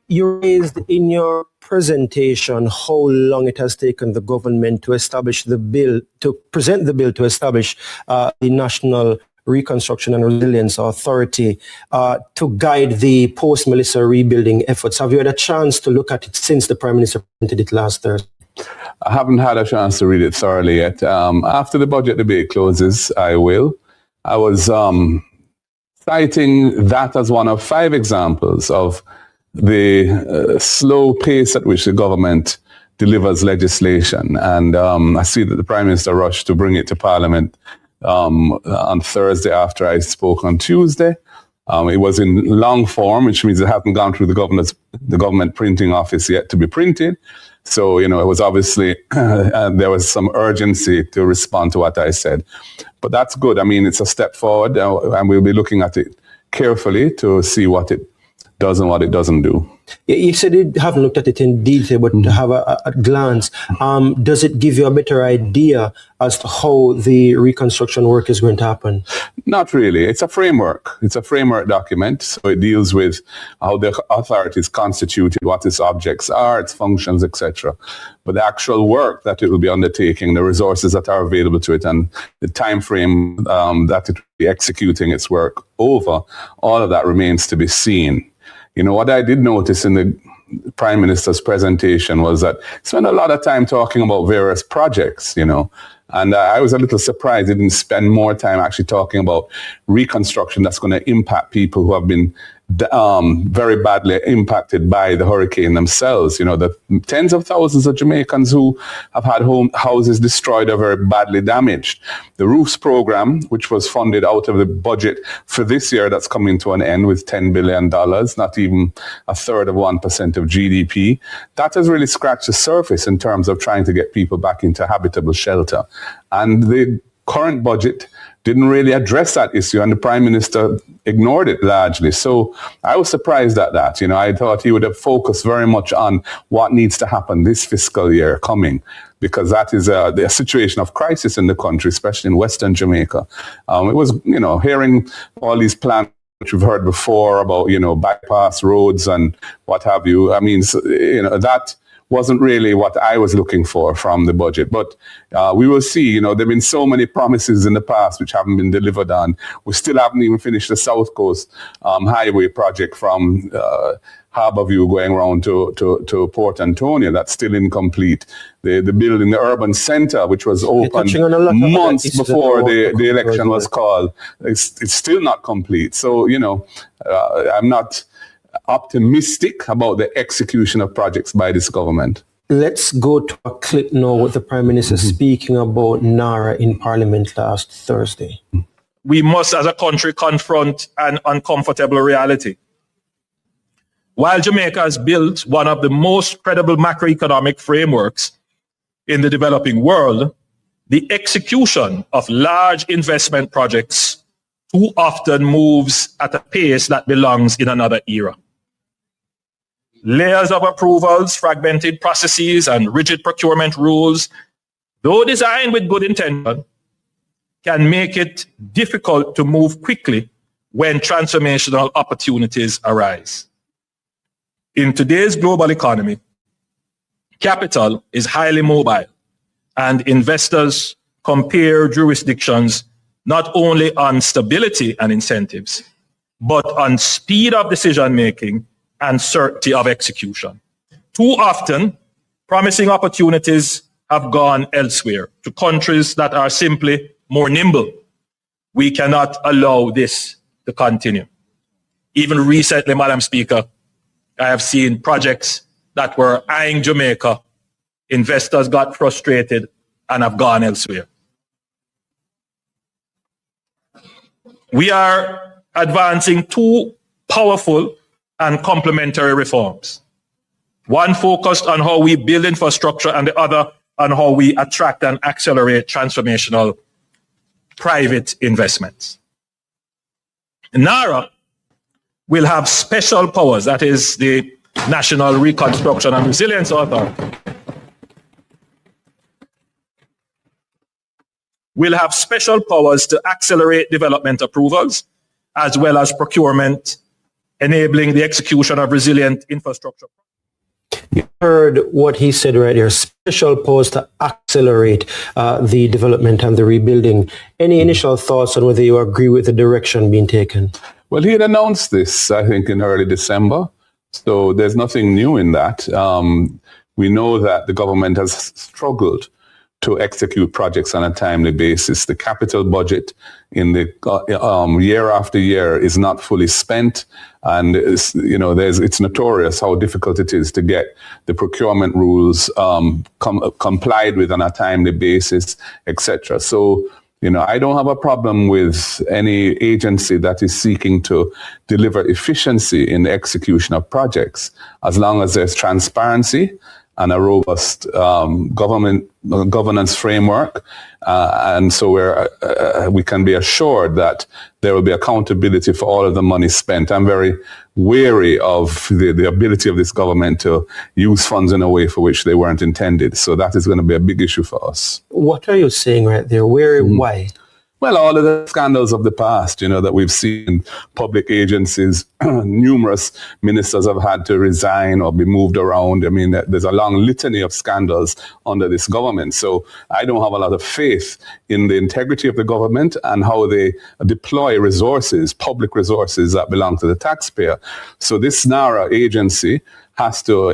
You raised in your presentation how long it has taken the government to establish the bill, to present the bill to establish the National Reconstruction and Resilience Authority to guide the post-Melissa rebuilding efforts. Have you had a chance to look at it since the Prime Minister presented it last Thursday? I haven't had a chance to read it thoroughly yet. After the budget debate closes, I will. I was citing that as one of 5 examples of the slow pace at which the government delivers legislation. And I see that the Prime Minister rushed to bring it to Parliament on Thursday after I spoke on Tuesday. It was in long form, which means it hadn't gone through the government printing office yet to be printed. So, it was obviously, there was some urgency to respond to what I said. But that's good. I mean, it's a step forward, and we'll be looking at it carefully to see what it does and what it doesn't do. You said you haven't looked at it in detail, but to have a glance, does it give you a better idea as to how the reconstruction work is going to happen? Not really. It's a framework. It's a framework document. So it deals with how the authority is constituted, what its objects are, its functions, etc. But the actual work that it will be undertaking, the resources that are available to it, and the time frame that it will be executing its work over, all of that remains to be seen. What I did notice in the Prime Minister's presentation was that he spent a lot of time talking about various projects, and I was a little surprised he didn't spend more time actually talking about reconstruction that's going to impact people who have been very badly impacted by the hurricane themselves. The tens of thousands of Jamaicans who have had houses destroyed or very badly damaged. The roofs program, which was funded out of the budget for this year, that's coming to an end with $10 billion, not even a third of 1% of GDP. That has really scratched the surface in terms of trying to get people back into habitable shelter. And the current budget didn't really address that issue, and the Prime Minister ignored it largely. So I was surprised at that. I thought he would have focused very much on what needs to happen this fiscal year coming, because that is the situation of crisis in the country, especially in Western Jamaica. It was, hearing all these plans which we've heard before about, bypass roads and what have you. I mean, that wasn't really what I was looking for from the budget. But we will see. There have been so many promises in the past which haven't been delivered on. We still haven't even finished the South Coast Highway project from Harborview going around to Port Antonio. That's still incomplete. The building, the urban center, which was opened months before the election was called, it's still not complete. So, I'm not optimistic about the execution of projects by this government. Let's go to a clip now with the Prime Minister speaking about NARA in Parliament last Thursday. We must, as a country, confront an uncomfortable reality. While Jamaica has built one of the most credible macroeconomic frameworks in the developing world, the execution of large investment projects too often moves at a pace that belongs in another era. Layers of approvals, fragmented processes, and rigid procurement rules, though designed with good intention, can make it difficult to move quickly when transformational opportunities arise. In today's global economy, capital is highly mobile, and investors compare jurisdictions not only on stability and incentives, but on speed of decision-making and certainty of execution. Too often, promising opportunities have gone elsewhere, to countries that are simply more nimble. We cannot allow this to continue. Even recently, Madam Speaker, I have seen projects that were eyeing Jamaica. Investors got frustrated and have gone elsewhere. We are advancing two powerful and complementary reforms. One focused on how we build infrastructure and the other on how we attract and accelerate transformational private investments. NARA will have special powers, that is the National Reconstruction and Resilience Authority. will have special powers to accelerate development approvals, as well as procurement, enabling the execution of resilient infrastructure. You heard what he said right here, special powers to accelerate the development and the rebuilding. Any initial thoughts on whether you agree with the direction being taken? Well, he had announced this, I think, in early December. So there's nothing new in that. We know that the government has struggled to execute projects on a timely basis. The capital budget in the year after year is not fully spent, and it's notorious how difficult it is to get the procurement rules complied with on a timely basis, etc. So, I don't have a problem with any agency that is seeking to deliver efficiency in the execution of projects, as long as there's transparency and a robust governance framework, and so we can be assured that there will be accountability for all of the money spent. I'm very wary of the ability of this government to use funds in a way for which they weren't intended. So that is going to be a big issue for us. What are you saying right there? Why? Well, all of the scandals of the past, that we've seen public agencies, numerous ministers have had to resign or be moved around. I mean, there's a long litany of scandals under this government. So I don't have a lot of faith in the integrity of the government and how they deploy resources, public resources that belong to the taxpayer. So this NARA agency has to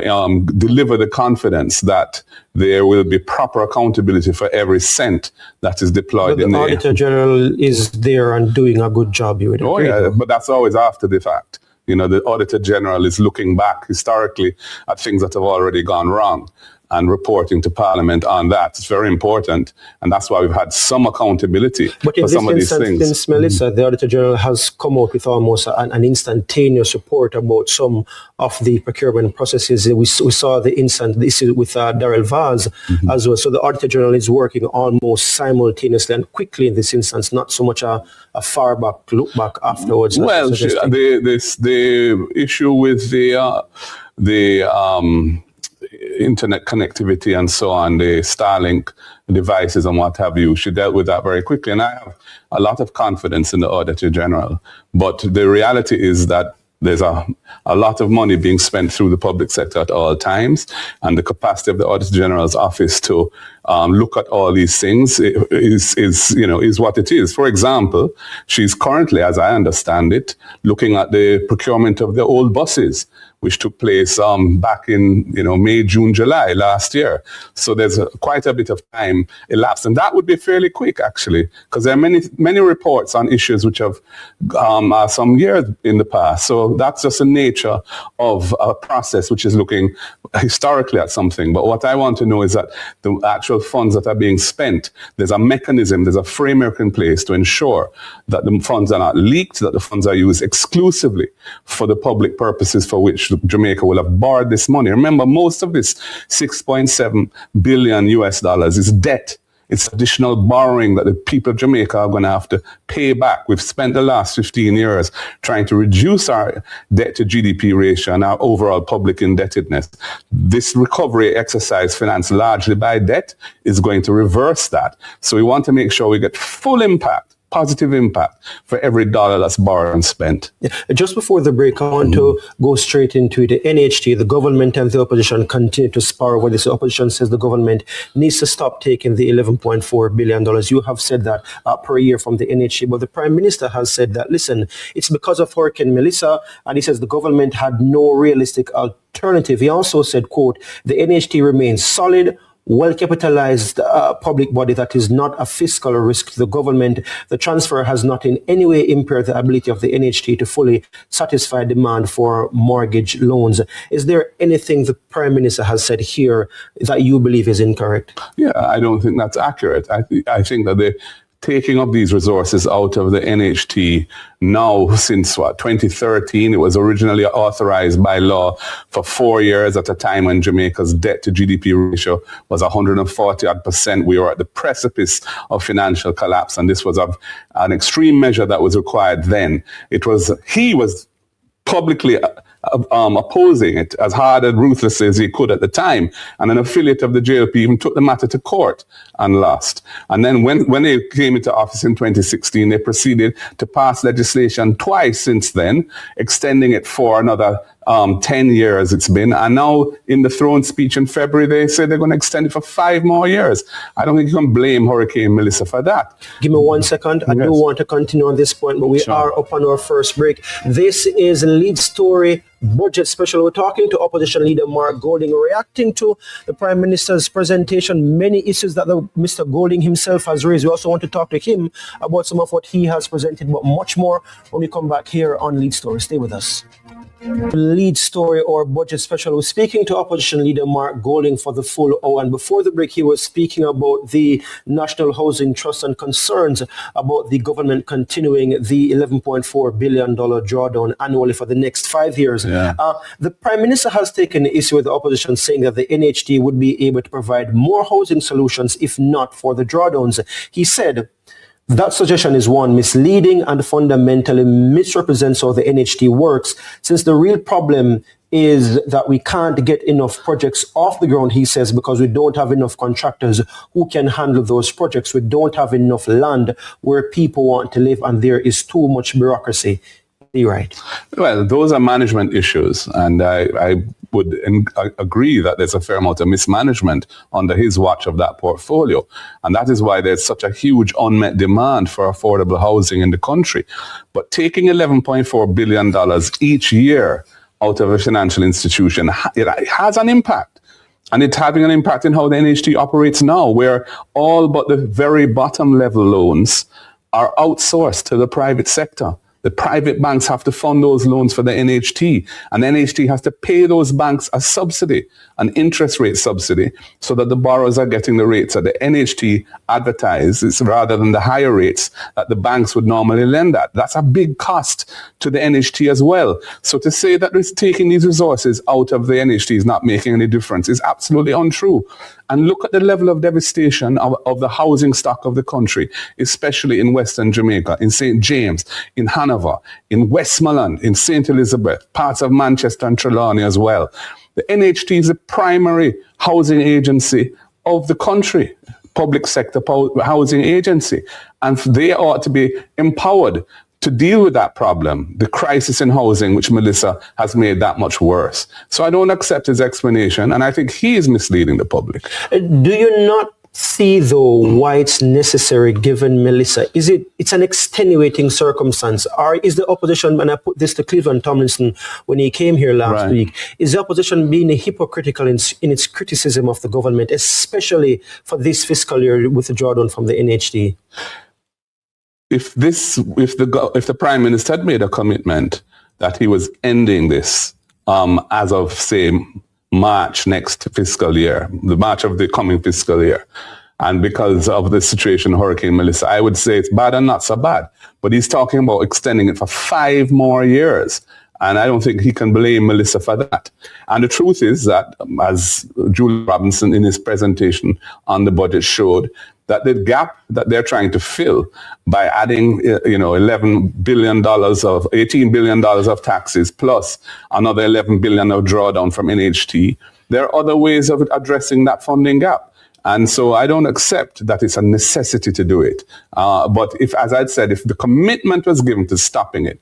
deliver the confidence that there will be proper accountability for every cent that is deployed. But the Auditor General is there and doing a good job. You would agree? Oh, yeah, but that's always after the fact. The Auditor General is looking back historically at things that have already gone wrong and reporting to Parliament on that. It's very important, and that's why we've had some accountability for some of these things. Since Melissa, the Auditor General has come out with almost an instantaneous report about some of the procurement processes. We saw the issue with Darrell Vaz as well. So the Auditor General is working almost simultaneously and quickly in this instance, not so much a far back look back afterwards. Well, the issue with the internet connectivity and so on, the Starlink devices and what have you, she dealt with that very quickly. And I have a lot of confidence in the Auditor General. But the reality is that there's a lot of money being spent through the public sector at all times, and the capacity of the Auditor General's office to look at all these things is what it is. For example, she's currently, as I understand it, looking at the procurement of the old buses, which took place back in May, June, July last year. So there's quite a bit of time elapsed, and that would be fairly quick actually, because there are many reports on issues which have some years in the past. So that's just the nature of a process which is looking historically at something. But what I want to know is that the actual funds that are being spent, there's a mechanism, there's a framework in place to ensure that the funds are not leaked, that the funds are used exclusively for the public purposes for which Jamaica will have borrowed this money. Remember, most of this $6.7 billion is debt. It's additional borrowing that the people of Jamaica are going to have to pay back. We've spent the last 15 years trying to reduce our debt to GDP ratio and our overall public indebtedness. This recovery exercise, financed largely by debt, is going to reverse that. So we want to make sure we get full impact, positive impact for every dollar that's borrowed and spent. Yeah. Just before the break, I want to go straight into it. The NHT, the government and the opposition continue to spar over this. The opposition says the government needs to stop taking the $11.4 billion. You have said that per year from the NHT, but the Prime Minister has said that, listen, it's because of Hurricane Melissa, and he says the government had no realistic alternative. He also said, quote, the NHT remains solid, well-capitalized public body that is not a fiscal risk to the government. The transfer has not in any way impaired the ability of the NHT to fully satisfy demand for mortgage loans. Is there anything the Prime Minister has said here that you believe is incorrect? Yeah, I don't think that's accurate. I think that the taking of these resources out of the NHT now since 2013. It was originally authorized by law for 4 years at a time when Jamaica's debt to GDP ratio was 140%. We were at the precipice of financial collapse, and this was an extreme measure that was required then. He was publicly opposing it as hard and ruthlessly as he could at the time. And an affiliate of the JLP even took the matter to court and lost. And then when they came into office in 2016, they proceeded to pass legislation twice since then, extending it for another 10 years it's been. And now in the throne speech in February, they say they're going to extend it for 5 more years. I don't think you can blame Hurricane Melissa for that. Give me 1 second. I do want to continue on this point, but we are up on our first break. This is Lead Story Budget Special. We're talking to Opposition Leader Mark Golding, reacting to the Prime Minister's presentation, many issues that Mr. Golding himself has raised. We also want to talk to him about some of what he has presented, but much more when we come back here on Lead Story. Stay with us. Lead Story or Budget Special. We're speaking to Opposition Leader Mark Golding for the full hour, and before the break he was speaking about the National Housing Trust and concerns about the government continuing the $11.4 billion drawdown annually for the next 5 years. The Prime Minister has taken the issue with the opposition, saying that the NHT would be able to provide more housing solutions if not for the drawdowns. He said, that suggestion is one, misleading and fundamentally misrepresents how the NHT works, since the real problem is that we can't get enough projects off the ground, he says, because we don't have enough contractors who can handle those projects. We don't have enough land where people want to live, and there is too much bureaucracy. You're right. Well, those are management issues, and I would agree that there's a fair amount of mismanagement under his watch of that portfolio. And that is why there's such a huge unmet demand for affordable housing in the country. But taking $11.4 billion each year out of a financial institution, it has an impact. And it's having an impact in how the NHT operates now, where all but the very bottom level loans are outsourced to the private sector. The private banks have to fund those loans for the NHT, and the NHT has to pay those banks a subsidy, an interest rate subsidy, so that the borrowers are getting the rates that the NHT advertises rather than the higher rates that the banks would normally lend at. That's a big cost to the NHT as well. So to say that it's taking these resources out of the NHT is not making any difference is absolutely untrue. And look at the level of devastation of the housing stock of the country, especially in Western Jamaica, in St. James, in Hanover, in Westmoreland, in St. Elizabeth, parts of Manchester and Trelawney as well. The NHT is the primary housing agency of the country, public sector housing agency, and they ought to be empowered to deal with that problem, the crisis in housing, which Melissa has made that much worse. So I don't accept his explanation, and I think he is misleading the public. Do you not see, though, why it's necessary given Melissa? It's an extenuating circumstance? Or is the opposition, and I put this to Cleveland Tomlinson when he came here last week, is the opposition being hypocritical in its criticism of the government, especially for this fiscal year with the drawdown from the NHT? If the Prime Minister had made a commitment that he was ending this as of, say, March next fiscal year, the March of the coming fiscal year, and because of the situation, Hurricane Melissa, I would say it's bad and not so bad. But he's talking about extending it for 5 more years. And I don't think he can blame Melissa for that. And the truth is that, as Julie Robinson in his presentation on the budget showed, that the gap that they're trying to fill by adding, $18 billion of taxes plus another $11 billion of drawdown from NHT, there are other ways of addressing that funding gap. And so I don't accept that it's a necessity to do it. But if the commitment was given to stopping it,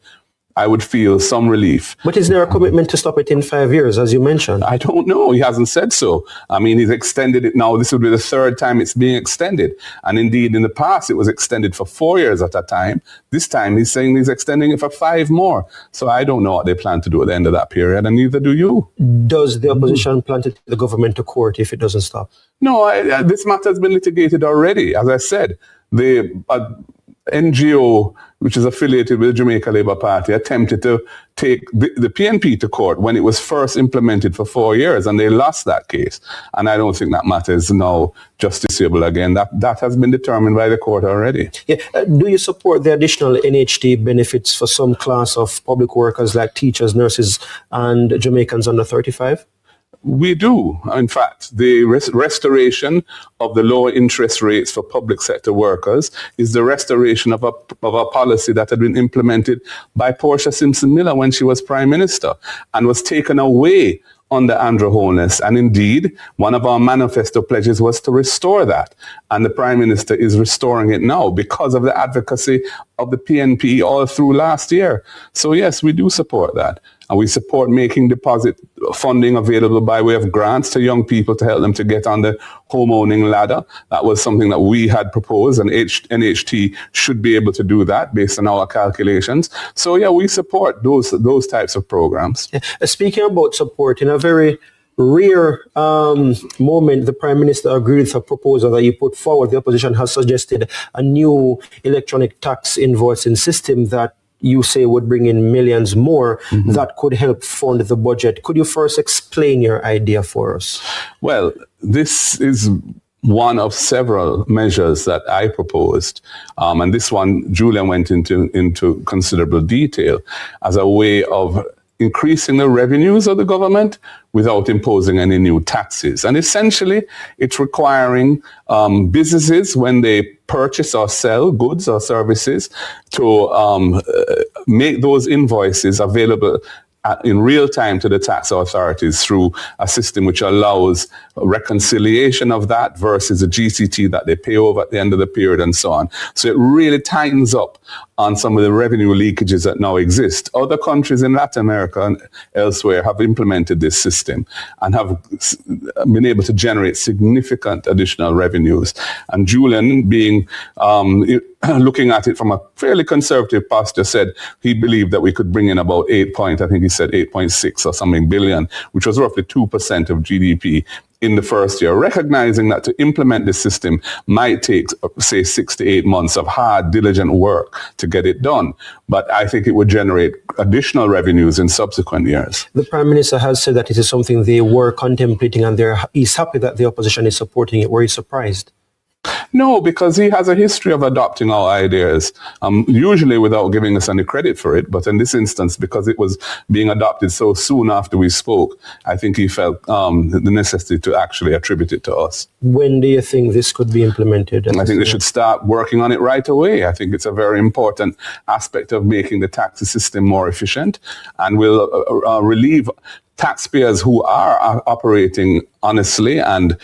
I would feel some relief. But is there a commitment to stop it in 5 years, as you mentioned? I don't know. He hasn't said so. I mean, he's extended it now. This would be the 3rd time it's being extended. And indeed, in the past, it was extended for 4 years at a time. This time, he's saying he's extending it for 5 more. So I don't know what they plan to do at the end of that period, and neither do you. Does the opposition plan to take the government to court if it doesn't stop? No, this matter has been litigated already. As I said, the NGO, which is affiliated with the Jamaica Labour Party, attempted to take the PNP to court when it was first implemented for 4 years, and they lost that case. And I don't think that matter is now justiciable again. That has been determined by the court already. Yeah. Do you support the additional NHT benefits for some class of public workers like teachers, nurses, and Jamaicans under 35? We do. In fact, the restoration of the lower interest rates for public sector workers is the restoration of a policy that had been implemented by Portia Simpson Miller when she was Prime Minister and was taken away under Andrew Holness. And indeed, one of our manifesto pledges was to restore that. And the Prime Minister is restoring it now because of the advocacy of the PNP all through last year. So yes, we do support that. And we support making deposit funding available by way of grants to young people to help them to get on the homeowning ladder. That was something that we had proposed, and NHT should be able to do that based on our calculations. So yeah, we support those types of programs. Yeah. Speaking about support, in a very rare moment, the Prime Minister agreed with a proposal that you put forward. The opposition has suggested a new electronic tax invoicing system that you say would bring in millions more that could help fund the budget. Could you first explain your idea for us? Well, this is one of several measures that I proposed. And this one, Julian went into considerable detail as a way of increasing the revenues of the government without imposing any new taxes. And essentially, it's requiring businesses, when they purchase or sell goods or services, to make those invoices available in real time to the tax authorities through a system which allows reconciliation of that versus a GCT that they pay over at the end of the period and so on. So it really tightens up on some of the revenue leakages that now exist. Other countries in Latin America and elsewhere have implemented this system and have been able to generate significant additional revenues. And Julian, being looking at it from a fairly conservative posture, said he believed that we could bring in about 8.6 or something billion, which was roughly 2% of GDP in the first year, recognizing that to implement this system might take, say, 6 to 8 months of hard, diligent work to get it done. But I think it would generate additional revenues in subsequent years. The Prime Minister has said that it is something they were contemplating, and he's happy that the opposition is supporting it. Were you surprised? No, because he has a history of adopting our ideas, usually without giving us any credit for it. But in this instance, because it was being adopted so soon after we spoke, I think he felt the necessity to actually attribute it to us. When do you think this could be implemented? I think they should start working on it right away. I think it's a very important aspect of making the tax system more efficient and will relieve taxpayers who are operating honestly and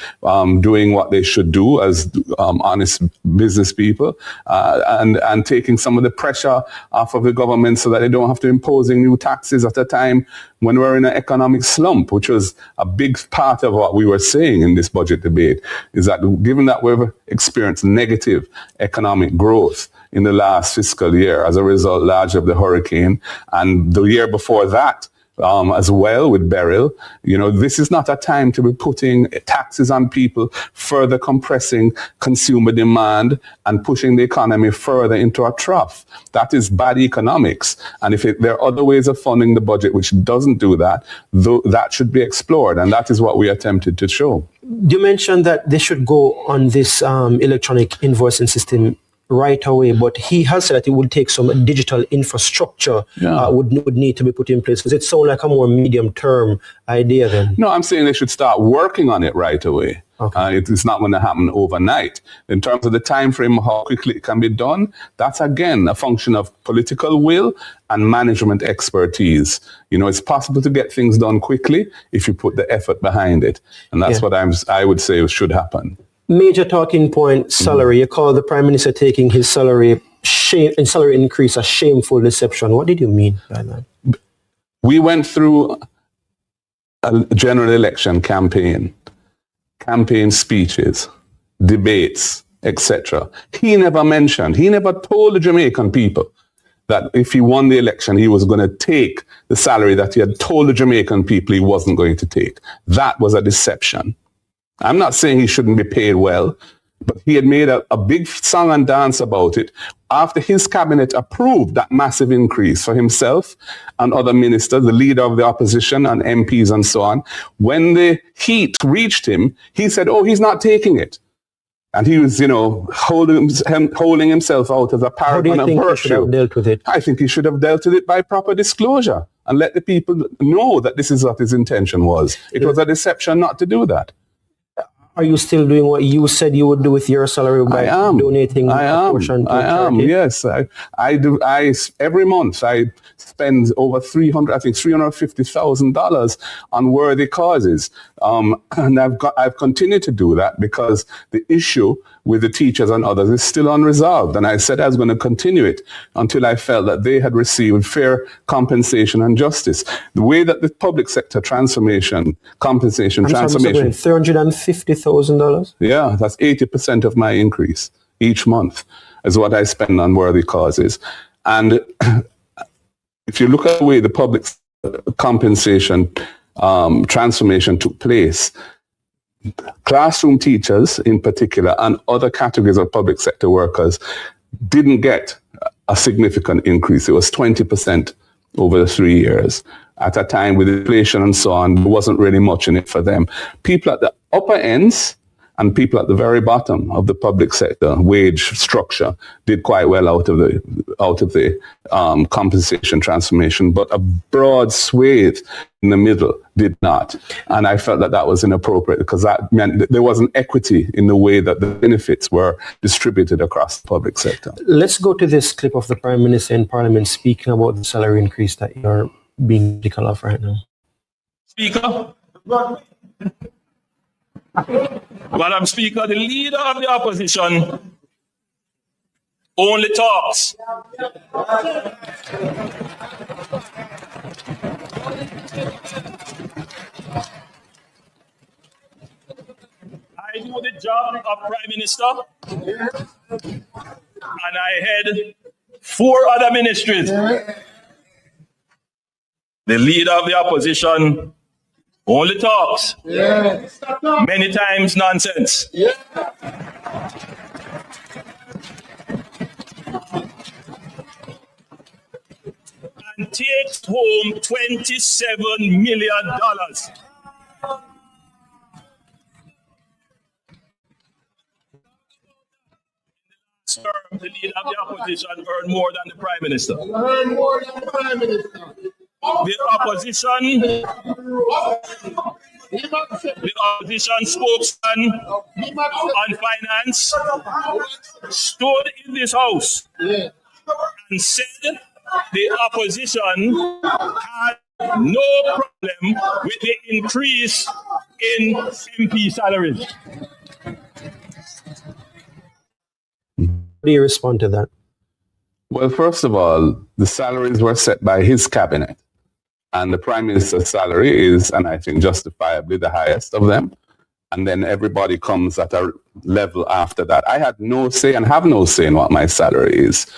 doing what they should do as honest business people, and taking some of the pressure off of the government so that they don't have to imposing new taxes at a time when we're in an economic slump, which was a big part of what we were saying in this budget debate, is that given that we've experienced negative economic growth in the last fiscal year as a result largely of the hurricane, and the year before that, as well with Beryl, this is not a time to be putting taxes on people, further compressing consumer demand and pushing the economy further into a trough. That is bad economics. And if there are other ways of funding the budget which doesn't do that, that should be explored. And that is what we attempted to show. You mentioned that they should go on this electronic invoicing system right away, but he has said that it would take some digital infrastructure would need to be put in place. Does it sound like a more medium-term idea then? No, I'm saying they should start working on it right away. Okay. It's not going to happen overnight. In terms of the time frame, how quickly it can be done, that's again a function of political will and management expertise. It's possible to get things done quickly if you put the effort behind it. And that's what I would say should happen. Major talking point, salary. You call the Prime Minister taking his salary increase a shameful deception. What did you mean by that? We went through a general election campaign speeches, debates, etc. He never told the Jamaican people that if he won the election, he was going to take the salary that he had told the Jamaican people he wasn't going to take. That was a deception. I'm not saying he shouldn't be paid well, but he had made a big song and dance about it after his cabinet approved that massive increase for himself and other ministers, the leader of the opposition and MPs and so on. When the heat reached him, he said, he's not taking it. And he was, holding himself out as a How do you paragon of think he should have virtue. dealt with it? I think he should have dealt with it by proper disclosure and let the people know that this is what his intention was. It was a deception not to do that. Are you still doing what you said you would do with your salary by donating a portion to charity? Yes, I do. Every month I spend over $350,000 on worthy causes, and I've continued to do that because the issue with the teachers and others is still unresolved. And I said I was going to continue it until I felt that they had received fair compensation and justice. The way that the public sector compensation transformation. $350,000? Yeah, that's 80% of my increase each month is what I spend on worthy causes. And if you look at the way the public compensation transformation took place, classroom teachers in particular and other categories of public sector workers didn't get a significant increase. It was 20% over the 3 years. At a time with inflation and so on, there wasn't really much in it for them. People at the upper ends and people at the very bottom of the public sector wage structure did quite well out of the compensation transformation, but a broad swathe in the middle did not. And I felt that was inappropriate because that meant that there wasn't equity in the way that the benefits were distributed across the public sector. Let's go to this clip of the Prime Minister in Parliament speaking about the salary increase that you're being critical of right now. Speaker. Madam Speaker, the leader of the opposition only talks. I do the job of Prime Minister, and I head 4 other ministries. The leader of the opposition only talks. Many times nonsense. And takes home $27 million. The leader of the opposition earned more than the Prime Minister. The opposition spokesman on finance stood in this house and said the opposition had no problem with the increase in MP salaries. How do you respond to that? Well, first of all, the salaries were set by his cabinet. And the Prime Minister's salary is, and I think justifiably, the highest of them. And then everybody comes at a level after that. I had no say and have no say in what my salary is.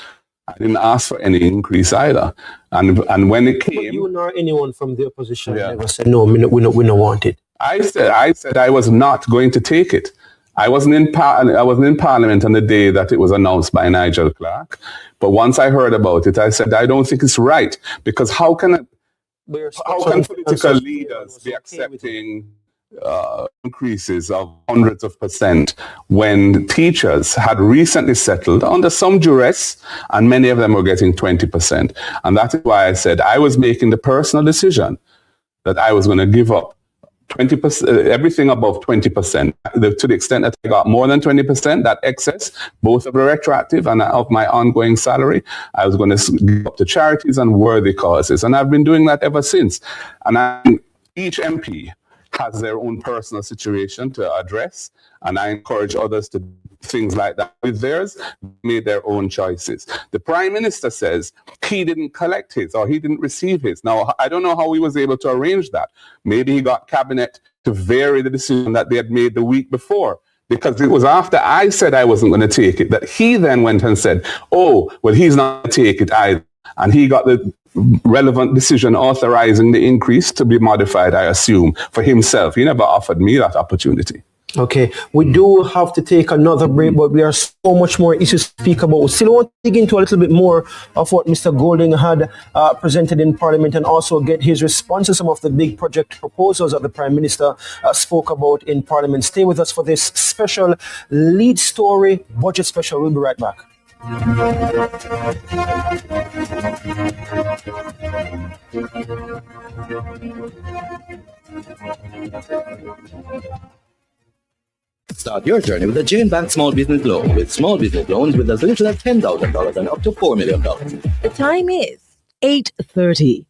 I didn't ask for any increase either. And when it came... But you nor anyone from the opposition never said, no, we don't want it. I said I was not going to take it. I wasn't in Parliament on the day that it was announced by Nigel Clark. But once I heard about it, I said, I don't think it's right. Because how can political leaders be accepting increases of hundreds of % when teachers had recently settled under some duress and many of them were getting 20%? And that is why I said I was making the personal decision that I was going to give up 20%, everything above 20%, to the extent that I got more than 20%, that excess, both of the retroactive and of my ongoing salary, I was going to give up to charities and worthy causes. And I've been doing that ever since. And each MP has their own personal situation to address, and I encourage others to do things like that with theirs, made their own choices. The Prime Minister says he didn't collect his or he didn't receive his. Now, I don't know how he was able to arrange that. Maybe he got cabinet to vary the decision that they had made the week before, because it was after I said I wasn't going to take it that he then went and said, oh, well, he's not going to take it either. And he got the relevant decision authorizing the increase to be modified, I assume, for himself. He never offered me that opportunity. Okay, we do have to take another break, but we are so much more issues to speak about. We still want to dig into a little bit more of what Mr. Golding had presented in Parliament and also get his response to some of the big project proposals that the Prime Minister spoke about in Parliament. Stay with us for this special lead story, budget special. We'll be right back. Start your journey with the Jane Bank Small Business Loan with small business loans with as little as $10,000 and up to $4 million. The time is 8:30.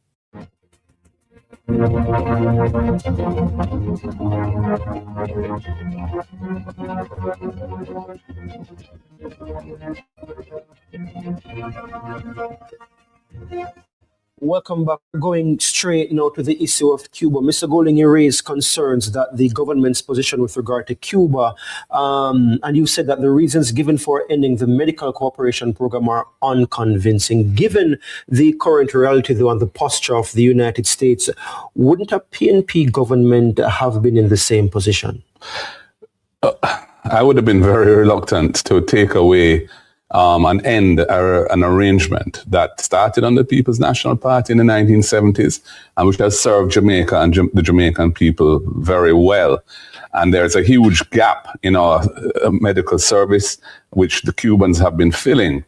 Welcome back. Going straight now to the issue of Cuba. Mr. Golding, you raised concerns that the government's position with regard to Cuba, and you said that the reasons given for ending the medical cooperation program are unconvincing. Given the current reality, though, and the posture of the United States, wouldn't a PNP government have been in the same position? I would have been very reluctant to take away and end an arrangement that started on the People's National Party in the 1970s and which has served Jamaica and the Jamaican people very well. And there's a huge gap in our medical service, which the Cubans have been filling.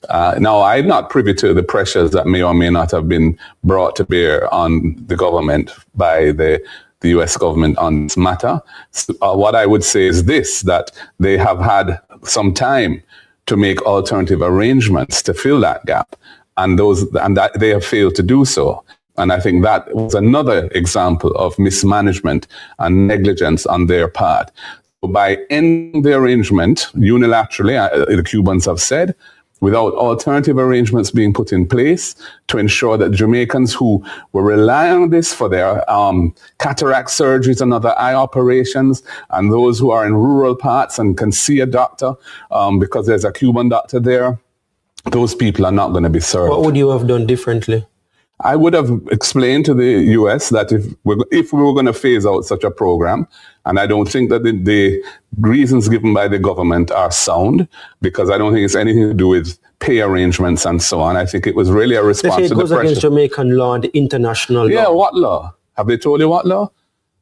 Now, I'm not privy to the pressures that may or may not have been brought to bear on the government by the U.S. government on this matter. So, what I would say is this, that they have had some time to make alternative arrangements to fill that gap, and that they have failed to do so. And I think that was another example of mismanagement and negligence on their part. So by ending the arrangement unilaterally, the Cubans have said, without alternative arrangements being put in place to ensure that Jamaicans who were relying on this for their cataract surgeries and other eye operations, and those who are in rural parts and can see a doctor because there's a Cuban doctor there, those people are not going to be served. What would you have done differently? I would have explained to the U.S. that if we were going to phase out such a program, and I don't think that the reasons given by the government are sound, because I don't think it's anything to do with pay arrangements and so on. I think it was really a response They say to it goes the pressure. against Jamaican law and the international law. Yeah, what law? Have they told you what law?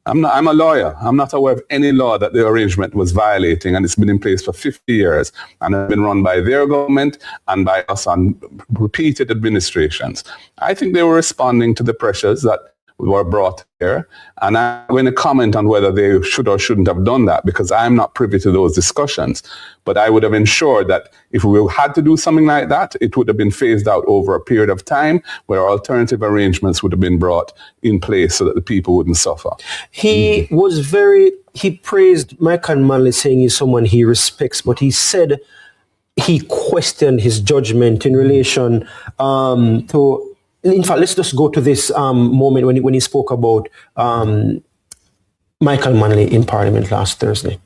I'm a lawyer. I'm not aware of any law that the arrangement was violating, and it's been in place for 50 years and has been run by their government and by us on repeated administrations. I think they were responding to the pressures that were brought here, and I'm going to comment on whether they should or shouldn't have done that, because I'm not privy to those discussions. But I would have ensured that if we had to do something like that, it would have been phased out over a period of time where alternative arrangements would have been brought in place so that the people wouldn't suffer. He praised Michael Manley, saying he's someone he respects, but he said he questioned his judgment in relation to. In fact, let's just go to this moment when he spoke about Michael Manley in Parliament last Thursday.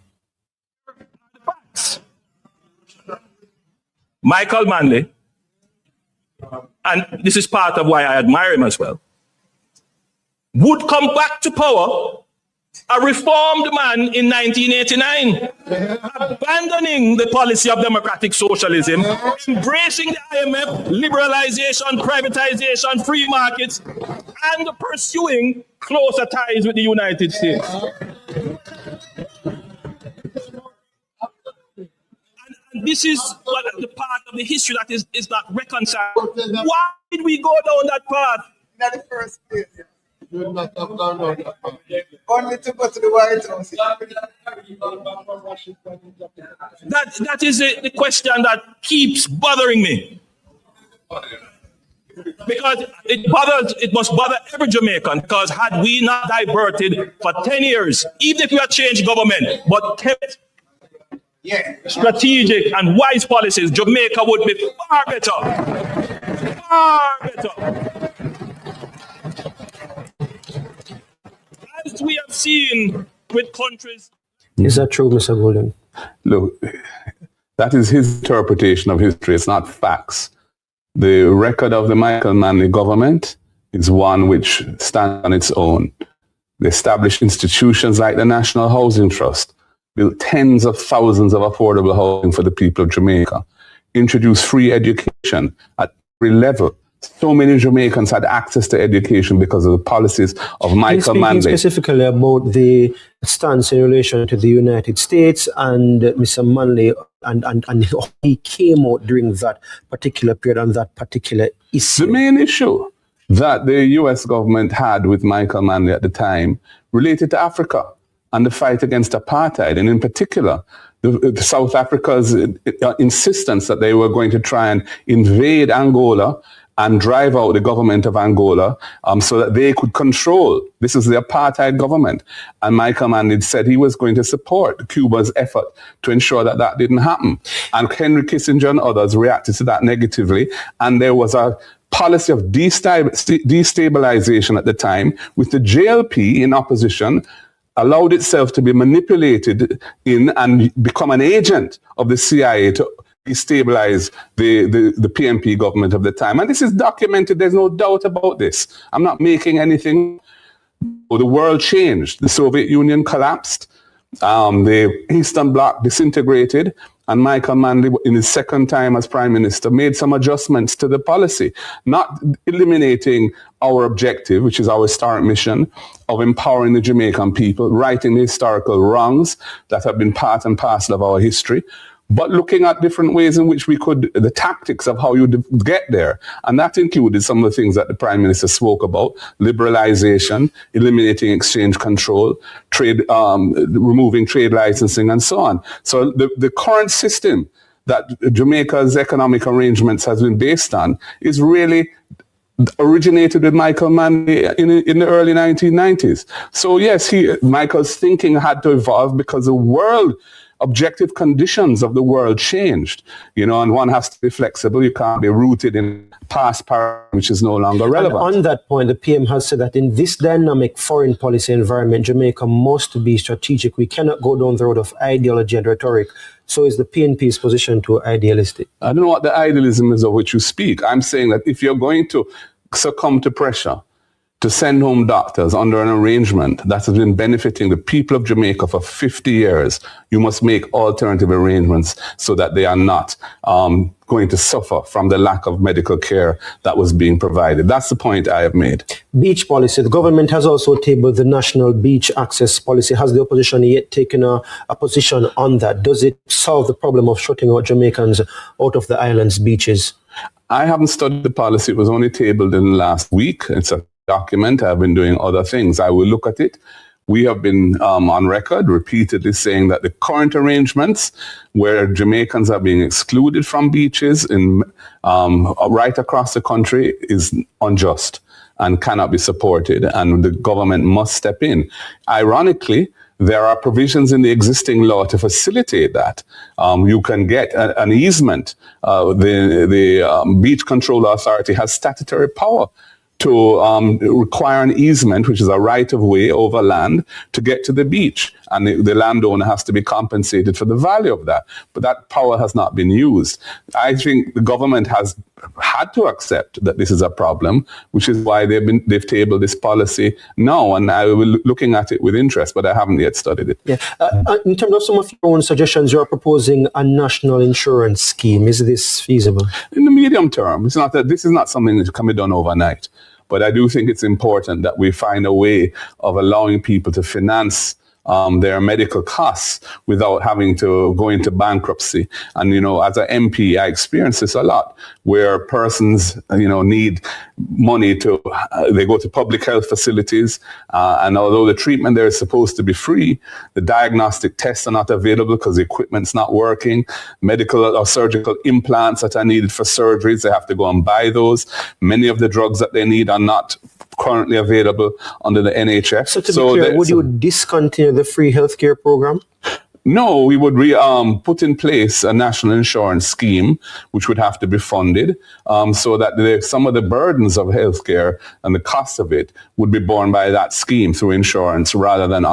Michael Manley, and this is part of why I admire him as well, would come back to power a reformed man in 1989, abandoning the policy of democratic socialism, embracing the IMF, liberalization, privatization, free markets, and pursuing closer ties with the United States. And this is the part of the history that is not reconciled. Why did we go down that path? Not the first place. You would not have gone down that path. Only to go to the White House. That is the question that keeps bothering me. Because it must bother every Jamaican, because had we not diverted for 10 years, even if we had changed government, but kept strategic and wise policies, Jamaica would be far better. Far better. As we have seen with countries. Is that true, Mr. Golding? Look, that is his interpretation of history. It's not facts. The record of the Michael Manley government is one which stands on its own. They established institutions like the National Housing Trust, built tens of thousands of affordable housing for the people of Jamaica, introduced free education at every level. So many Jamaicans had access to education because of the policies of Michael Manley. Speaking specifically about the stance in relation to the United States and Mr. Manley and how he came out during that particular period on that particular issue. The main issue that the US government had with Michael Manley at the time related to Africa and the fight against apartheid, and in particular, the South Africa's insistence that they were going to try and invade Angola and drive out the government of Angola so that they could control. This is the apartheid government. And Michael Manley said he was going to support Cuba's effort to ensure that that didn't happen. And Henry Kissinger and others reacted to that negatively. And there was a policy of destabilization at the time, with the JLP in opposition allowed itself to be manipulated in and become an agent of the CIA to destabilize the PNP government of the time. And this is documented. There's no doubt about this. I'm not making anything. The world changed. The Soviet Union collapsed. The Eastern Bloc disintegrated. And Michael Manley, in his second time as Prime Minister, made some adjustments to the policy, not eliminating our objective, which is our historic mission of empowering the Jamaican people, righting the historical wrongs that have been part and parcel of our history, but looking at different ways in which we could, the tactics of how you get there. And that included some of the things that the Prime Minister spoke about: liberalization, eliminating exchange control, trade, removing trade licensing, and so on. So the current system that Jamaica's economic arrangements has been based on is really originated with Michael Manley in the early 1990s. So yes, Michael's thinking had to evolve because the world, objective conditions of the world changed, and one has to be flexible. You can't be rooted in past paradigm, which is no longer relevant. And on that point, the PM has said that in this dynamic foreign policy environment, Jamaica must be strategic. We cannot go down the road of ideology and rhetoric. So is the PNP's position too idealistic? I don't know what the idealism is of which you speak. I'm saying that if you're going to succumb to pressure to send home doctors under an arrangement that has been benefiting the people of Jamaica for 50 years, you must make alternative arrangements so that they are not going to suffer from the lack of medical care that was being provided. That's the point I have made. Beach policy. The government has also tabled the national beach access policy. Has the opposition yet taken a position on that? Does it solve the problem of shutting out Jamaicans out of the island's beaches? I haven't studied the policy. It was only tabled in the last week. It's a document. I've been doing other things. I will look at it. We have been on record repeatedly saying that the current arrangements where Jamaicans are being excluded from beaches in right across the country is unjust and cannot be supported, and the government must step in. Ironically, there are provisions in the existing law to facilitate that. You can get an easement. The Beach Control Authority has statutory power to require an easement, which is a right-of-way over land, to get to the beach. And the landowner has to be compensated for the value of that. But that power has not been used. I think the government has had to accept that this is a problem, which is why they've tabled this policy now. And I will be looking at it with interest, but I haven't yet studied it. Yeah. In terms of some of your own suggestions, you're proposing a national insurance scheme. Is this feasible? In the medium term, this is not something that can be done overnight. But I do think it's important that we find a way of allowing people to finance their medical costs without having to go into bankruptcy. And, as an MP, I experience this a lot, where persons, need money they go to public health facilities, and although the treatment there is supposed to be free, the diagnostic tests are not available because the equipment's not working. Medical or surgical implants that are needed for surgeries, they have to go and buy those. Many of the drugs that they need are not currently available under the NHS. So to be clear, would you discontinue the free healthcare program? No, we would put in place a national insurance scheme, which would have to be funded, so that some of the burdens of healthcare and the cost of it would be borne by that scheme through insurance rather than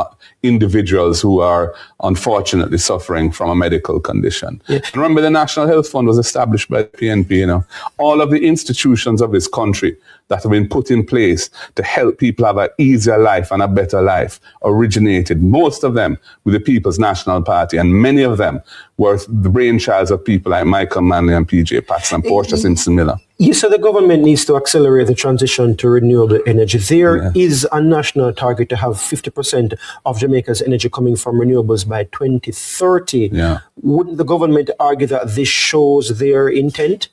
individuals who are unfortunately suffering from a medical condition. Yeah. Remember, the National Health Fund was established by the PNP. All of the institutions of this country that have been put in place to help people have an easier life and a better life originated, most of them, with the People's National Party, and many of them were the brainchilds of people like Michael Manley and PJ Patterson and Portia Simpson Miller. You said the government needs to accelerate the transition to renewable energy. There is a national target to have 50% of Jamaica's energy coming from renewables by 2030. Yeah. Wouldn't the government argue that this shows their intent?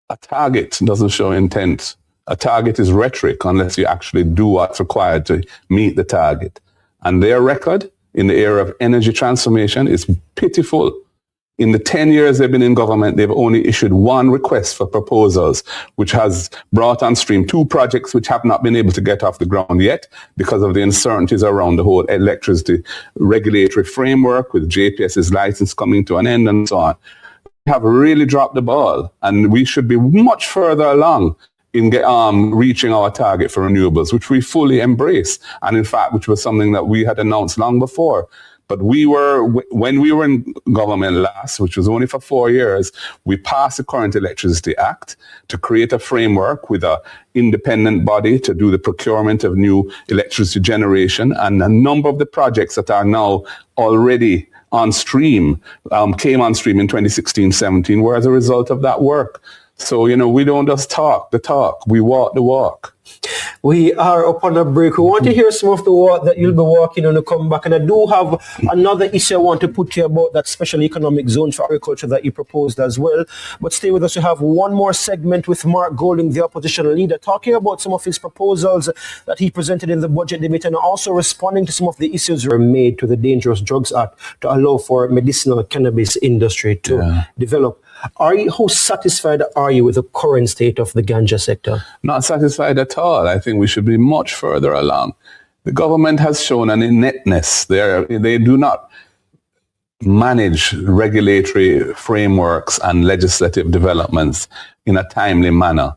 A target doesn't show intent. A target is rhetoric unless you actually do what's required to meet the target. And their record in the area of energy transformation is pitiful. In the 10 years they've been in government, they've only issued one request for proposals, which has brought on stream 2 projects which have not been able to get off the ground yet because of the uncertainties around the whole electricity regulatory framework, with JPS's license coming to an end and so on. We have really dropped the ball, and we should be much further along in reaching our target for renewables, which we fully embrace, and in fact, which was something that we had announced long before. But when we were in government last, which was only for 4 years, we passed the Current Electricity Act to create a framework with an independent body to do the procurement of new electricity generation. And a number of the projects that are now already on stream came on stream in 2016-17 were as a result of that work. So, we don't just talk the talk, we walk the walk. We are upon a break. We want to hear some of the work that you'll be working on to come back. And I do have another issue I want to put here about that special economic zone for agriculture that you proposed as well. But stay with us. We have one more segment with Mark Golding, the opposition leader, talking about some of his proposals that he presented in the budget debate and also responding to some of the issues that were made to the Dangerous Drugs Act to allow for medicinal cannabis industry to develop. How satisfied are you with the current state of the ganja sector? Not satisfied at all. I think we should be much further along. The government has shown an ineptness. They do not manage regulatory frameworks and legislative developments in a timely manner.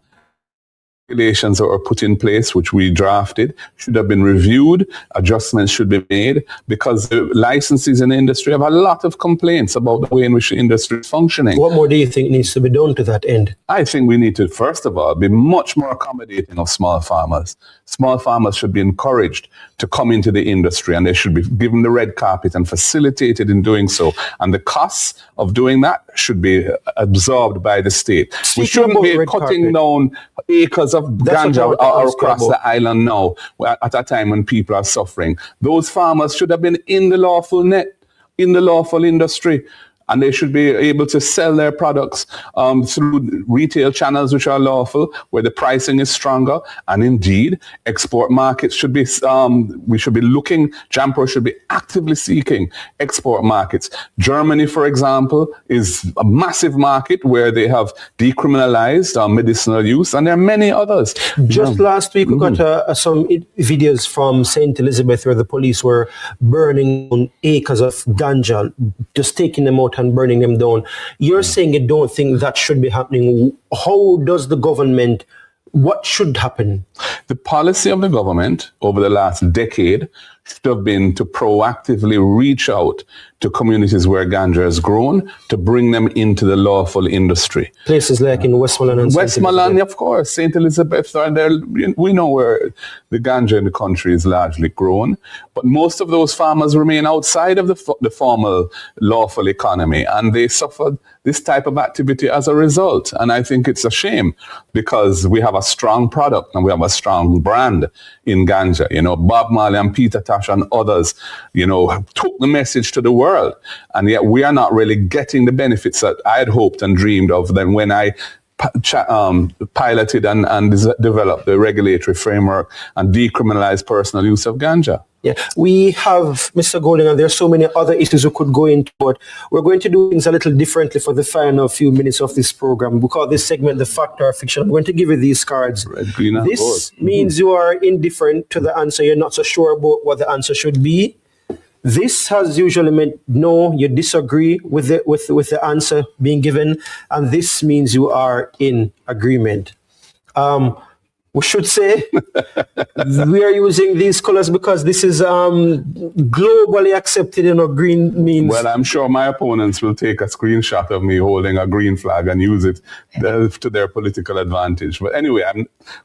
Regulations that were put in place, which we drafted, should have been reviewed. Adjustments should be made because the licensees in the industry have a lot of complaints about the way in which the industry is functioning. What more do you think needs to be done to that end? I think we need to, first of all, be much more accommodating of small farmers. Small farmers should be encouraged to come into the industry, and they should be given the red carpet and facilitated in doing so. And the costs of doing that should be absorbed by the state. We shouldn't be cutting down acres of ganja across the island now at a time when people are suffering. Those farmers should have been in the lawful net, in the lawful industry. And they should be able to sell their products through retail channels which are lawful, where the pricing is stronger. And indeed, export markets should be, we should be looking, JAMPRO should be actively seeking export markets. Germany, for example, is a massive market where they have decriminalized medicinal use, and there are many others. Just last week, we got some videos from St. Elizabeth where the police were burning acres of ganja, just taking them out and burning them down. You're saying you don't think that should be happening. How does the government, what should happen? The policy of the government over the last decade should have been to proactively reach out to communities where ganja is grown to bring them into the lawful industry. Places like in Westmoreland and Westmoreland, of course, St. Elizabeth, are there. We know where the ganja in the country is largely grown, but most of those farmers remain outside of the formal lawful economy, and they suffered this type of activity as a result. And I think it's a shame because we have a strong product and we have a strong brand in ganja. Bob Marley and Peter Tosh and others, took the message to the world. And yet we are not really getting the benefits that I had hoped and dreamed of then when I piloted and developed the regulatory framework and decriminalized personal use of ganja. Yeah, we have Mr. Golding, and there are so many other issues we could go into, but we're going to do things a little differently for the final few minutes of this program. We call this segment the Fact or Fiction. I'm going to give you these cards. Red, green, and this gold. Means you are indifferent to the answer. You're not so sure about what the answer should be. This has usually meant no, you disagree with the answer being given, and this means you are in agreement. we should say we are using these colors because this is globally accepted, green means... Well, I'm sure my opponents will take a screenshot of me holding a green flag and use it to their political advantage. But anyway,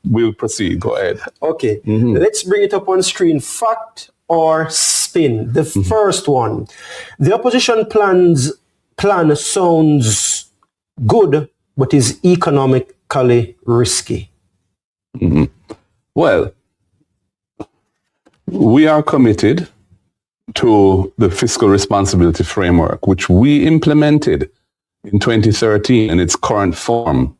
we'll proceed. Go ahead. Okay, let's bring it up on screen. Fact or spin? The first one. The opposition plan sounds good, but is economically risky. Well, we are committed to the fiscal responsibility framework, which we implemented in 2013 in its current form.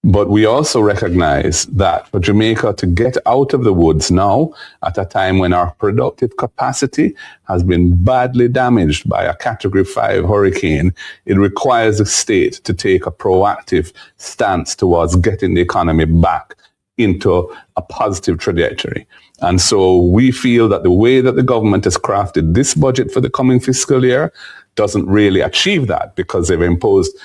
But we also recognize that for Jamaica to get out of the woods now, at a time when our productive capacity has been badly damaged by a Category 5 hurricane, it requires the state to take a proactive stance towards getting the economy back into a positive trajectory. And so we feel that the way that the government has crafted this budget for the coming fiscal year doesn't really achieve that, because they've imposed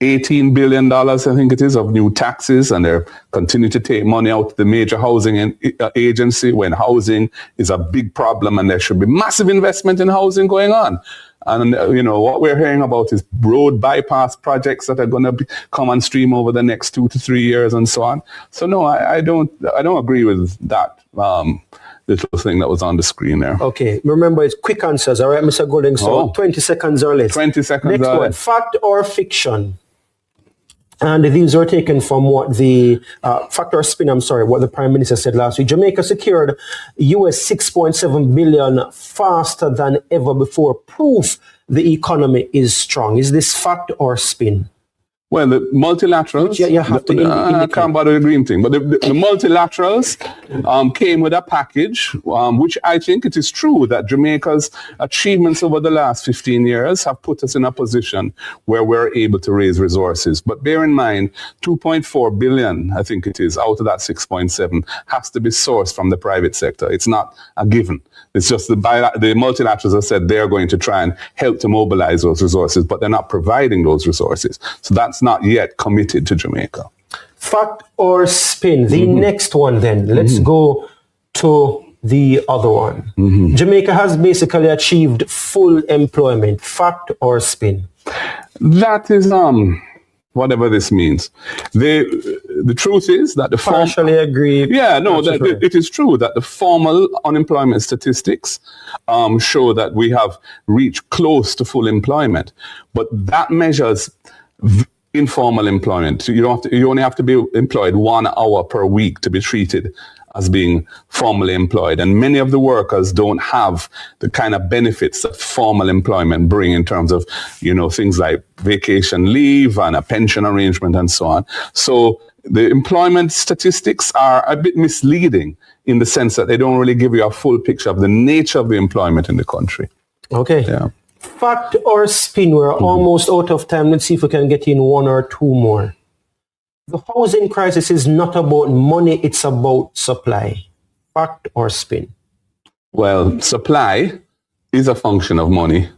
$18 billion, I think it is, of new taxes, and they're continuing to take money out of the major housing agency when housing is a big problem and there should be massive investment in housing going on. And, what we're hearing about is road bypass projects that are going to come on stream over the next 2 to 3 years and so on. So no, I don't agree with that little thing that was on the screen there. Okay, remember it's quick answers, all right, Mr. Golding, so 20 seconds or less. 20 seconds Next or one, less. fact or fiction? And these were taken from what the fact or spin, what the Prime Minister said last week. Jamaica secured US $6.7 billion faster than ever before. Proof the economy is strong. Is this fact or spin? Well, the multilaterals, you have to I can't bother the green thing, but the multilaterals came with a package, which I think it is true that Jamaica's achievements over the last 15 years have put us in a position where we're able to raise resources. But bear in mind, 2.4 billion, I think it is, out of that 6.7 has to be sourced from the private sector. It's not a given. It's just the multilaterals have said they're going to try and help to mobilize those resources, but they're not providing those resources. So that's not yet committed to Jamaica. Fact or spin? The next one then. Let's go to the other one. Jamaica has basically achieved full employment. Fact or spin? That is whatever this means. The truth is that the partially agree. Yeah, no, it is true that the formal unemployment statistics show that we have reached close to full employment, but that measures informal employment. You only have to be employed 1 hour per week to be treated as being formally employed. And many of the workers don't have the kind of benefits that formal employment bring in terms of, things like vacation leave and a pension arrangement and so on. So the employment statistics are a bit misleading in the sense that they don't really give you a full picture of the nature of the employment in the country. Okay. Yeah. Fact or spin? We're almost out of time. Let's see if we can get in 1 or 2 more. The housing crisis is not about money, it's about supply. Fact or spin? Well, supply is a function of money.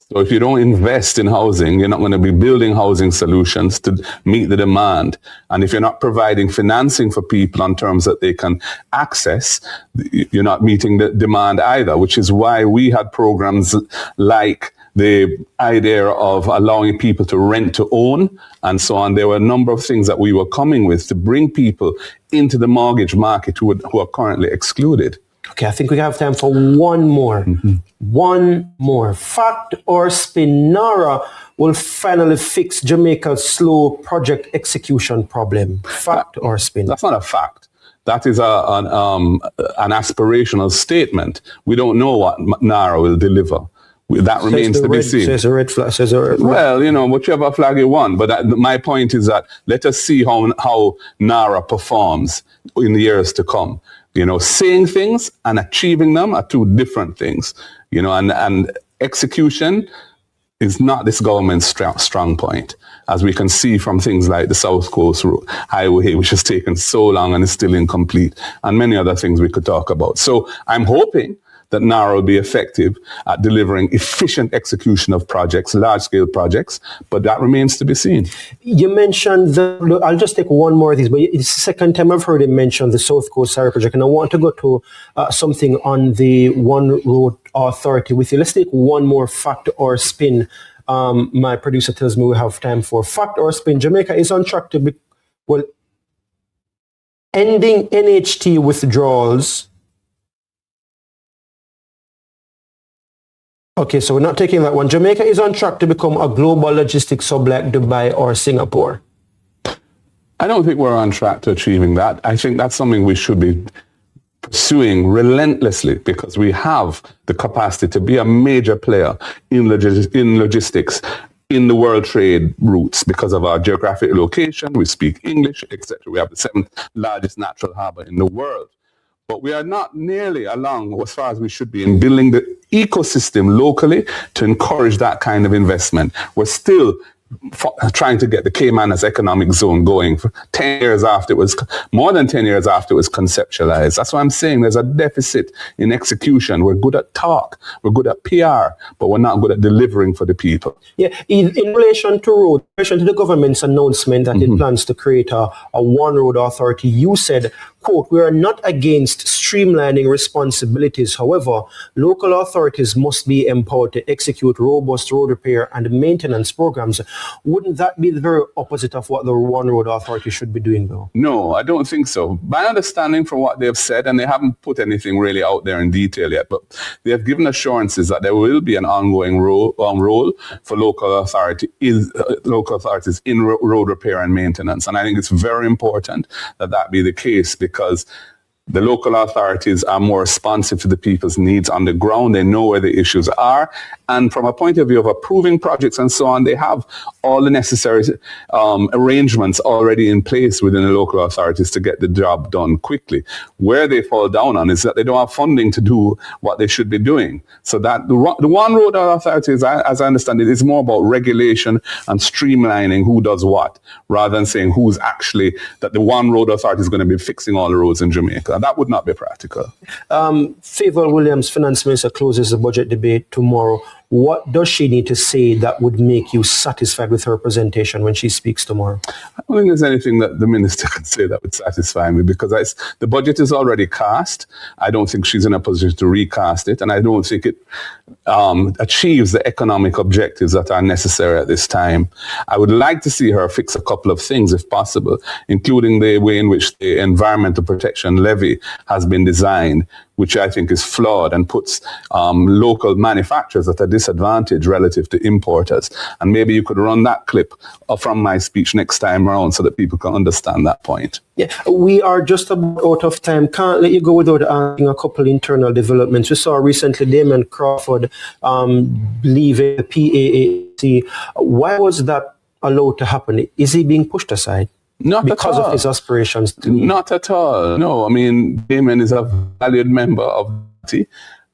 So if you don't invest in housing, you're not going to be building housing solutions to meet the demand. And if you're not providing financing for people on terms that they can access, you're not meeting the demand either, which is why we had programs like the idea of allowing people to rent to own and so on. There were a number of things that we were coming with to bring people into the mortgage market who are currently excluded. Okay, I think we have time for one more. One more. Fact or spin? NARA will finally fix Jamaica's slow project execution problem. Fact or spin? That's not a fact. That is an aspirational statement. We don't know what NARA will deliver. That remains to be seen. Says a red flag. Well, whichever flag you want. But my point is that let us see how NARA performs in the years to come. Saying things and achieving them are two different things. And execution is not this government's strong point, as we can see from things like the South Coast Highway, which has taken so long and is still incomplete, and many other things we could talk about. So I'm hoping that NARA will be effective at delivering efficient execution of projects, large-scale projects, but that remains to be seen. You mentioned I'll just take one more of these, but it's the second time I've heard him mention the South Coast Highway project, and I want to go to something on the One Road Authority with you. Let's take one more fact or spin. My producer tells me we have time for fact or spin. Jamaica is on track to be, ending NHT withdrawals. Okay, so we're not taking that one. Jamaica is on track to become a global logistics hub like Dubai or Singapore. I don't think we're on track to achieving that. I think that's something we should be pursuing relentlessly, because we have the capacity to be a major player in logistics in the world trade routes because of our geographic location. We speak English, etc. We have the 7th largest natural harbor in the world. But we are not nearly along as far as we should be in building the ecosystem locally to encourage that kind of investment. We're still trying to get the Caymanas economic zone going for 10 years after it was, more than 10 years after it was conceptualized. That's why I'm saying there's a deficit in execution. We're good at talk, we're good at PR, but we're not good at delivering for the people. Yeah, in relation to road, in relation to the government's announcement that it plans to create a One Road Authority, you said, quote, "We are not against streamlining responsibilities. However, local authorities must be empowered to execute robust road repair and maintenance programs." Wouldn't that be the very opposite of what the One Road Authority should be doing, though? No, I don't think so. My understanding from what they've said, and they haven't put anything really out there in detail yet, but they have given assurances that there will be an ongoing role for local authorities in road repair and maintenance. And I think it's very important that that be the case, because the local authorities are more responsive to the people's needs on the ground. They know where the issues are. And from a point of view of approving projects and so on, they have all the necessary arrangements already in place within the local authorities to get the job done quickly. Where they fall down on is that they don't have funding to do what they should be doing. So that the One Road Authority, as I understand it, is more about regulation and streamlining who does what, rather than saying who's actually, that the One Road Authority is going to be fixing all the roads in Jamaica. That would not be practical. Favour Williams, Finance Minister, closes the budget debate tomorrow. What does she need to say that would make you satisfied with her presentation when she speaks tomorrow? I don't think there's anything that the minister can say that would satisfy me, because the budget is already cast. I don't think she's in a position to recast it, and I don't think it achieves the economic objectives that are necessary at this time. I would like to see her fix a couple of things, if possible, including the way in which the Environmental Protection Levy has been designed, which I think is flawed and puts local manufacturers at a disadvantage relative to importers. And maybe you could run that clip from my speech next time around so that people can understand that point. Yeah, we are just about out of time. Can't let you go without asking a couple internal developments. We saw recently Damien Crawford leaving the PAAC. Why was that allowed to happen? Is he being pushed aside? Not because at all. Of his aspirations? Not at all. No, I mean, Damien is a valued member of the party.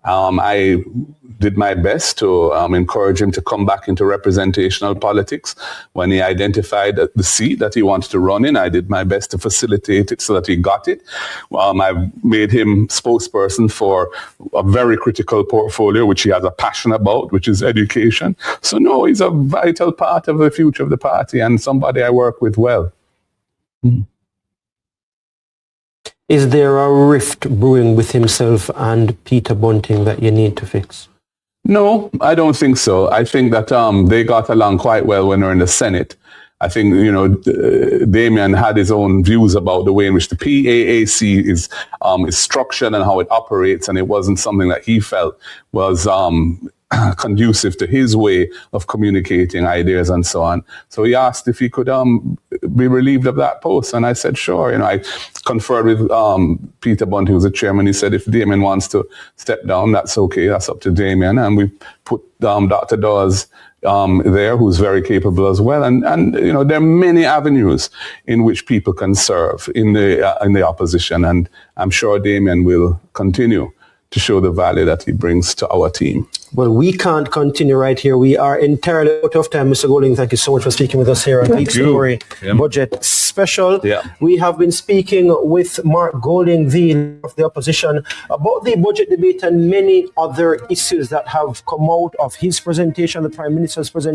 I did my best to encourage him to come back into representational politics. When he identified the seat that he wanted to run in, I did my best to facilitate it so that he got it. I made him spokesperson for a very critical portfolio, which he has a passion about, which is education. So no, he's a vital part of the future of the party and somebody I work with well. Is there a rift brewing with himself and Peter Bunting that you need to fix? No, I don't think so. I think that they got along quite well when they were in the Senate. I think, Damien had his own views about the way in which the PAAC is structured and how it operates, and it wasn't something that he felt was conducive to his way of communicating ideas and so on. So he asked if he could be relieved of that post, and I said sure. I conferred with Peter Bunting, who's the chairman. He said if Damien wants to step down, that's okay. That's up to Damien, and we put Dr. Dawes there, who's very capable as well. And there are many avenues in which people can serve in the opposition, and I'm sure Damien will continue to show the value that he brings to our team. Well, we can't continue right here. We are entirely out of time. Mr. Golding, thank you so much for speaking with us here on Big Story Budget Special. Yeah. We have been speaking with Mark Golding, the leader of the opposition, about the budget debate and many other issues that have come out of his presentation, the Prime Minister's presentation.